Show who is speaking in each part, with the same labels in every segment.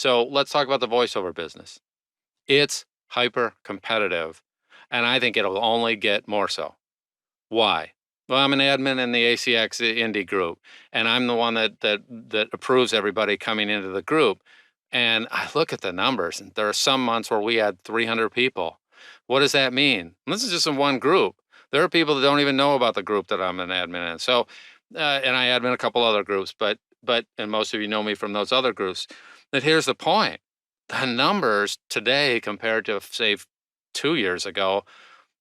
Speaker 1: So let's talk about the voiceover business. It's hyper competitive, and I think it'll only get more so. Why? Well, I'm an admin in the ACX indie group, and I'm the one that approves everybody coming into the group. And I look at the numbers, and there are some months where we had 300 people. What does that mean? This is just in one group. There are people that don't even know about the group that I'm an admin in. So, and I admin a couple other groups, and most of you know me from those other groups. But here's the point: the numbers today compared to say 2 years ago,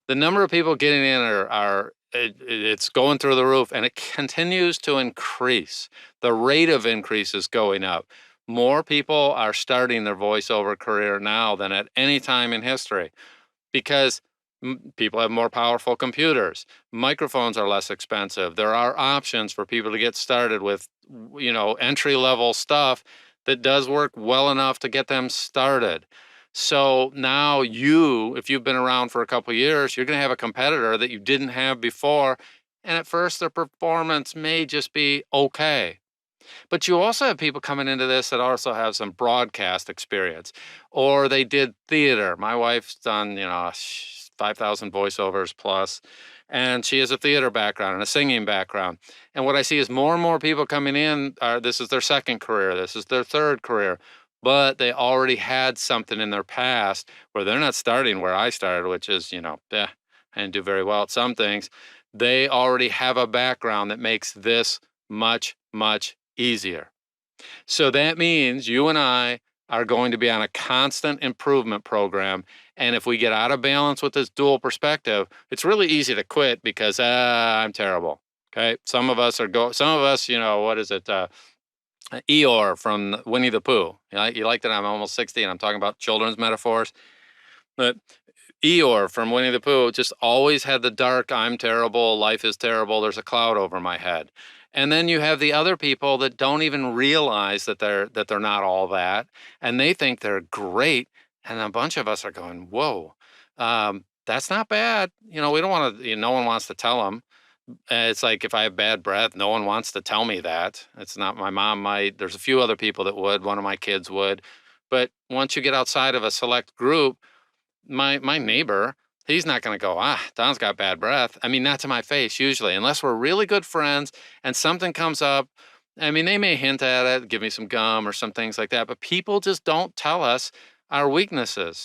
Speaker 1: the number of people getting in it's going through the roof, and it continues to increase. The rate of increase is going up. More people are starting their voiceover career now than at any time in history because people have more powerful computers. Microphones are less expensive. There are options for people to get started with, entry level stuff that does work well enough to get them started. So now if you've been around for a couple of years, you're going to have a competitor that you didn't have before. And at first, their performance may just be okay. But you also have people coming into this that also have some broadcast experience, or they did theater. My wife's done, 5,000 voiceovers plus, and she has a theater background and a singing background. And what I see is more and more people coming in this is their second career, this is their third career, but they already had something in their past where they're not starting where I started, which is, I didn't do very well at some things. They already have a background that makes this much, much easier. So that means you and I are going to be on a constant improvement program. And if we get out of balance with this dual perspective, it's really easy to quit because I'm terrible. Okay. Some of us, what is it? Eeyore from Winnie the Pooh. You like that I'm almost 60 and I'm talking about children's metaphors. But Eeyore from Winnie the Pooh just always had the dark, I'm terrible, life is terrible, there's a cloud over my head. And then you have the other people that don't even realize that they're not all that, and they think they're great. And a bunch of us are going, whoa, that's not bad. We don't want to. No one wants to tell them. It's like if I have bad breath, no one wants to tell me that. It's not my mom might. There's a few other people that would. One of my kids would. But once you get outside of a select group, my neighbor, he's not going to go, Don's got bad breath. I mean, not to my face usually, unless we're really good friends and something comes up. I mean, they may hint at it, give me some gum or some things like that, but people just don't tell us our weaknesses.